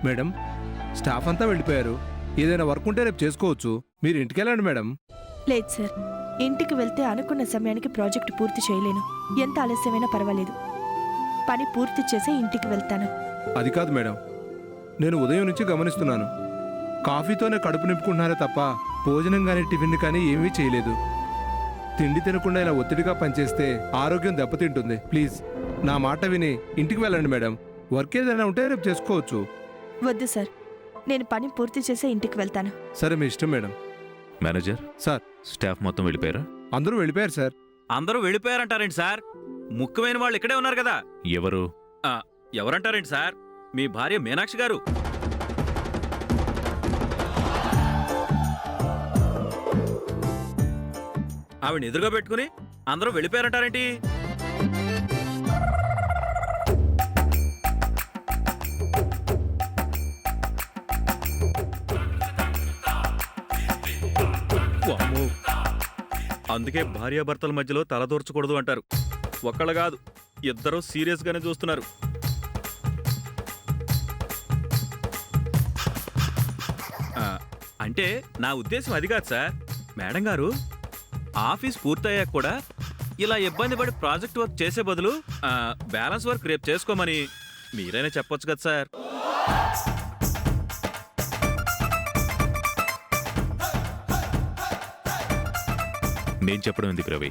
Madam, staff అంతా వెళ్ళిపోయారు. ఏదైనా వర్క్ ఉంటే రేపు చేసుకోవచ్చు. మీరు ఇంటికి వెళ్ళండి మేడం. లేదు సార్, ఇంటికి వెళ్తే అనుకున్న సమయానికి ప్రాజెక్టు పూర్తి చేయలేను. ఎంత ఆలస్యమైనా పర్వాలేదు, పని పూర్తి చేసి ఇంటికి వెళ్తాను. అది కాదు మేడం, నేను ఉదయం నుంచి గమనిస్తున్నాను. కాఫీతోనే కడుపు నింపుకుంటున్నారే తప్ప భోజనం కానీ టిఫిన్ కానీ ఏమీ చేయలేదు. తిండి తినకుండా ఇలా ఒత్తిడిగా పనిచేస్తే ఆరోగ్యం దెబ్బతింటుంది. ప్లీజ్ నా మాట విని ఇంటికి వెళ్ళండి మేడం. వర్క్ ఏదైనా ఉంటే రేపు చేసుకోవచ్చు. వద్దు సార్, నేను పని పూర్తి చేసే ఇంటికి వెళ్తాను. సరే, మీ ఇష్టం మేడం. మేనేజర్ సార్, స్టాఫ్ మొత్తం వెళ్ళిపోయారా? అందరూ వెళ్ళిపోయారు సార్. అందరూ వెళ్ళిపోయారంటారేంటి సార్? ముఖ్యమైన వాళ్ళు ఇక్కడే ఉన్నారు కదా. ఎవరు? ఎవరంటారేంటి సార్? మీ భార్య మీనాక్షి గారు. ఆవిడ ఎదురుగా పెట్టుకుని అందరూ వెళ్ళిపోయారంటారేంటి? వామ్మో. అందుకే భార్యాభర్తల మధ్యలో తలదూర్చకూడదు అంటారు. ఒక్కళ్ళు కాదు, ఇద్దరూ సీరియస్గానే చూస్తున్నారు. అంటే నా ఉద్దేశం అది కాదు సార్. మేడం గారు, ఆఫీస్ పూర్తయ్యాక కూడా ఇలా ఇబ్బంది పడి ప్రాజెక్ట్ వర్క్ చేసే బదులు బ్యాలెన్స్ వర్క్ రేపు చేసుకోమని మీరైనా చెప్పొచ్చు కదా సార్. నేను చెప్పడం ఎందుకు రవి?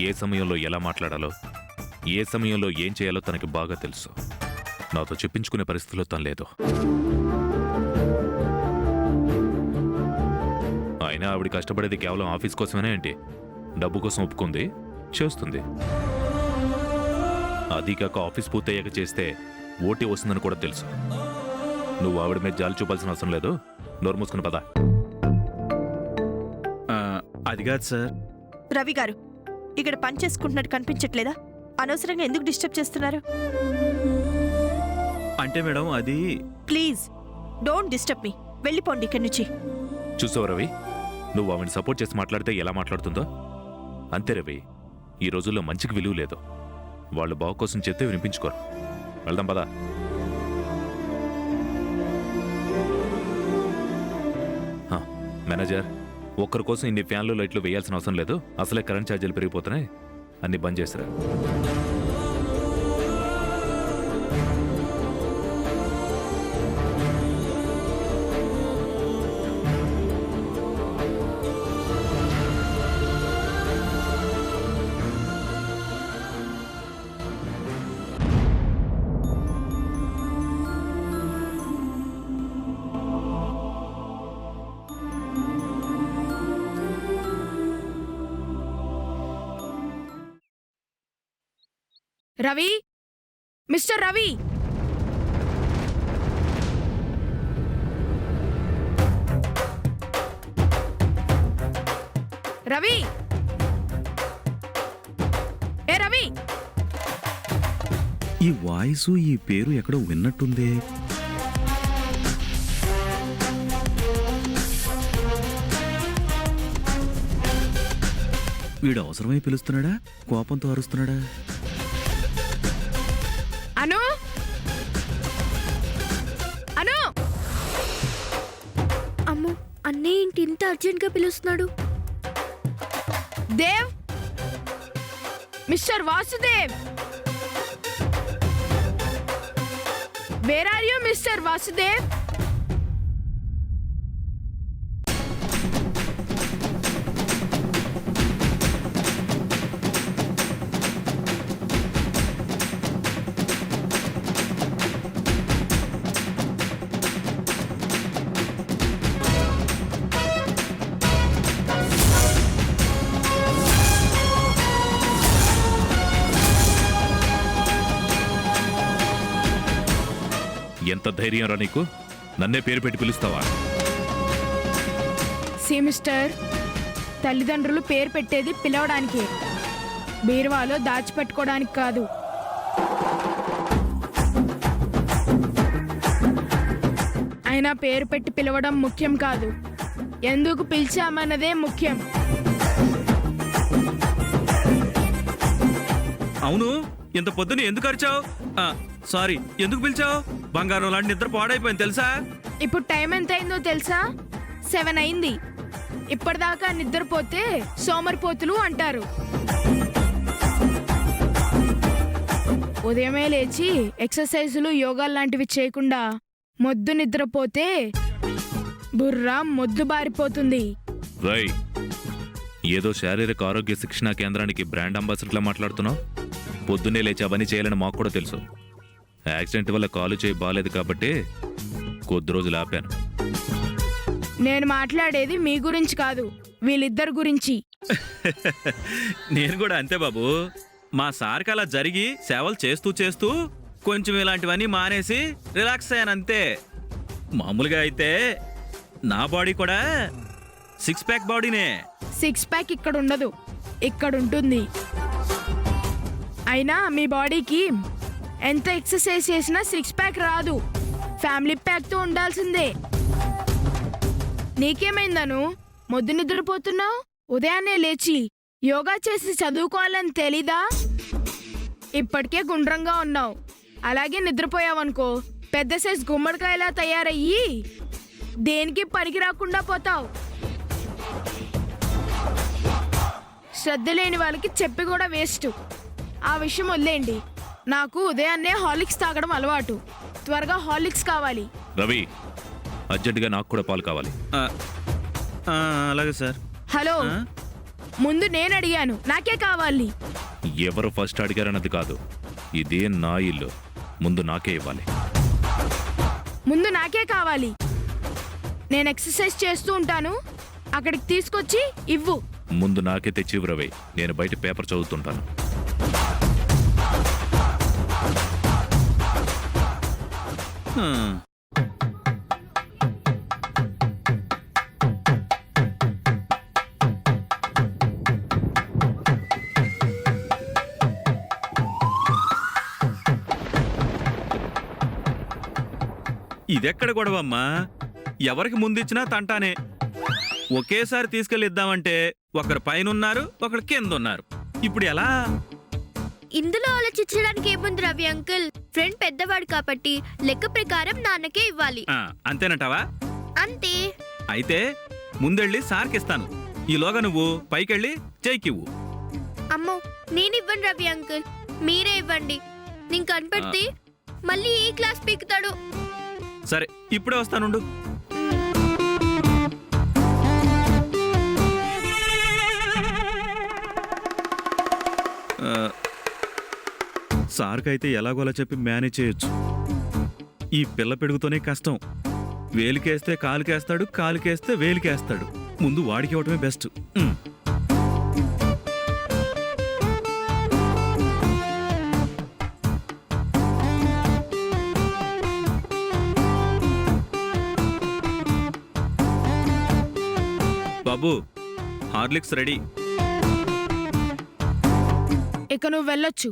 ఏ సమయంలో ఎలా మాట్లాడాలో, ఏ సమయంలో ఏం చేయాలో తనకి బాగా తెలుసు. నాతో చెప్పించుకునే పరిస్థితిలో తను లేదు. అయినా ఆవిడ కష్టపడేది కేవలం ఆఫీస్ కోసమేనా ఏంటి? డబ్బు కోసం ఒప్పుకుంది, చేస్తుంది. అది కాక ఆఫీస్ పూర్తయ్యాక చేస్తే ఓటీ వస్తుందని కూడా తెలుసు. నువ్వు ఆవిడ మీద జాలి చూపాల్సిన అవసరం లేదు. నోరు మూసుకుని పదా. అది కాదు సార్. రవి గారు, ఇక్కడ పని చేసుకుంటున్నట్టు కనిపించట్లేదా? అనవసరంగా ఎందుకు డిస్టర్బ్ చేస్తున్నారు? అంటే మేడం, అది... ప్లీజ్ డోంట్ డిస్టర్బ్ మీ. వెళ్ళిపోండి ఇక్కడి నుంచి. చూసావు రవి, నువ్వు ఆవిడని సపోర్ట్ చేసి మాట్లాడితే ఎలా మాట్లాడుతుందో అంతే. రవి, ఈ రోజుల్లో మంచికి విలువ లేదు. వాళ్ళు బాగు కోసం చెప్తే వినిపించుకోరు. వెళ్దాం పదా. మేనేజర్, ఒక్కరి కోసం ఇన్ని ఫ్యాన్లు లైట్లు వేయాల్సిన అవసరం లేదు. అసలే కరెంట్ ఛార్జీలు పెరిగిపోతున్నాయి. అన్ని బంద్ చేసిరా. రవి, మిస్టర్ రవి, రవి, ఏ రవి. ఈ వాయిస్, ఈ పేరు ఎక్కడో విన్నట్టుందే. వీడు అవసరమై పిలుస్తున్నాడా? కోపంతో అరుస్తున్నాడా? అను, అను. అమ్మో, అన్నయ్య ఏంటి ఇంత అర్జెంట్గా పిలుస్తున్నాడు? Dev, mister Vasudev, where are you mister Vasudev? ఎంత ధైర్యం రా నీకు? నన్నే పేరు పెట్టి పిలుస్తావా? సి మిస్టర్, తల్లిదండ్రులు పేరు పెట్టేది పిలవడానికి, బీరువాలో దాచిపెట్టుకోవడానికి కాదు. అయినా పేరు పెట్టి పిలవడం ముఖ్యం కాదు, ఎందుకు పిలిచామన్నదే ముఖ్యం. అవును, ఇంత పొద్దున ఎందుకు అరిచావు? సారీ, ఎందుకు పిలిచావు? బంగారం లాంటి నిద్ర పాడైపోయింది తెలుసా? ఇప్పుడు టైం ఎంత అయిందో తెలుసా? 7 అయింది. ఇప్పటిదాకా నిద్రపోతే సోమరిపోతులు అంటారు. ఉదయమే లేచి ఎక్సర్సైజులు యోగాలు లాంటివి చేయకుండా మొద్దు నిద్రపోతే బుర్ర మొద్దు బారిపోతుంది. రై, ఏదో శారీరక ఆరోగ్య శిక్షణా కేంద్రానికి బ్రాండ్ అంబాసిడర్లా మాట్లాడుతున్నావు. పొద్దున్నే లేచి అవన్నీ చేయాలని మాకు కూడా తెలుసు. యాక్సిడెంట్ వల్ల కాలు చేయి బాలేదు కాబట్టి కొద్ది రోజులు ఆపాను. నేను మాట్లాడేది మీ గురించి కాదు, వీళ్ళిద్దరి గురించి. నేను కూడా అంతే బాబు. మా సార్కి అలా జరిగి సేవలు చేస్తూ చేస్తూ కొంచెం ఇలాంటివన్నీ మానేసి రిలాక్స్ అయ్యానంతే. మామూలుగా అయితే నా బాడీ కూడా 6 ప్యాక్ బాడీనే. 6 ప్యాక్ ఇక్కడ ఉండదు, ఇక్కడ ఉంటుంది. అయినా మీ బాడీకి ఎంత ఎక్సర్సైజ్ చేసినా 6 ప్యాక్ రాదు. ఫ్యామిలీ ప్యాక్తో ఉండాల్సిందే. నీకేమైందను మొద్దు నిద్రపోతున్నావు? ఉదయాన్నే లేచి యోగా చేసి చదువుకోవాలని తెలీదా? ఇప్పటికే గుండ్రంగా ఉన్నావు. అలాగే నిద్రపోయావనుకో పెద్ద సైజ్ గుమ్మడికాయలా తయారయ్యి దేనికి పనికి రాకుండా పోతావు. శ్రద్ధ లేని వాళ్ళకి చెప్పి కూడా వేస్ట్. ఆ విషయం వదిలేయండి. నాకు ఉదయాన్నే హార్లిక్స్ తాగడం అలవాటు. త్వరగా హార్లిక్స్ కావాలి. రవి, అర్జెంటుగా నాకు కూడా పాలు కావాలి. అలాగే సార్. హలో, ముందు నేను అడిగాను, నాకే కావాలి. ఎవరు ఫస్ట్ అడిగారన్నది కాదు, ఇదే నా ఇల్లు. ముందు నాకే ఇవ్వాలి. ముందు నాకే కావాలి. నేను ఎక్సర్సైజ్ చేస్తూ ఉంటాను, అక్కడికి తీసుకొచ్చి ఇవ్వు. ముందు నాకే తెచ్చి ఇవ్వు రవి. నేను బయట పేపర్ చదువుతుంటాను. ఇదెక్కడ గొడవమ్మా? ఎవరికి ముందిచ్చినా తంటానే. ఒకేసారి తీసుకెళ్ళిద్దామంటే ఒకరు పైనున్నారు, ఒకరు కింద ఉన్నారు. ఇప్పుడు ఎలా? ఇందులో ఆలోచించడానికి ఏముంది రవి అంకుల్? ఫ్రెండ్ పెద్దవాడు కాబట్టి లెక్క ప్రకారం నాన్నకే ఇవ్వాలి. అంతేనంటావా? అంతే. అయితే ముందెళ్ళి సార్కిస్తాను. ఈలోగా నువ్వు పైకెళ్ళి జైకివ్వు. అమ్మో, నేనివ్వను రవి అంకుల్, మీరే ఇవ్వండి. నేను కనపడితే మళ్ళీ ఈ క్లాస్ పీకుతాడు. సరే, ఇప్పుడే వస్తానుండు. సార్కైతే ఎలాగోలా చెప్పి మేనేజ్ చేయొచ్చు. ఈ పిల్ల పెరుగుతూనే కష్టం. వేలికేస్తే కాలుకేస్తాడు, కాలుకేస్తే వేలికేస్తాడు. ముందు వాడికి ఇవ్వటమే బెస్ట్. బాబు, హార్లిక్స్ రెడీ. ఇక నువ్వు వెళ్ళొచ్చు.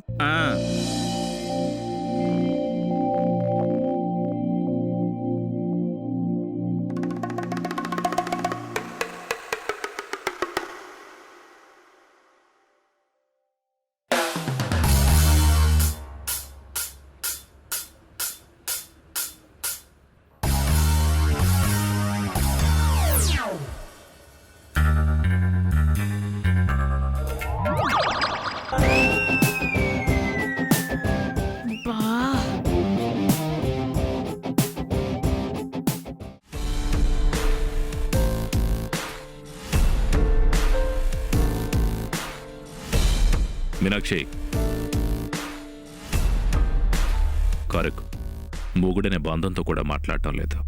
మీనాక్షి, కరెక్ట్. మొగుడనే బంధంతో కూడా మాట్లాడటం లేదు.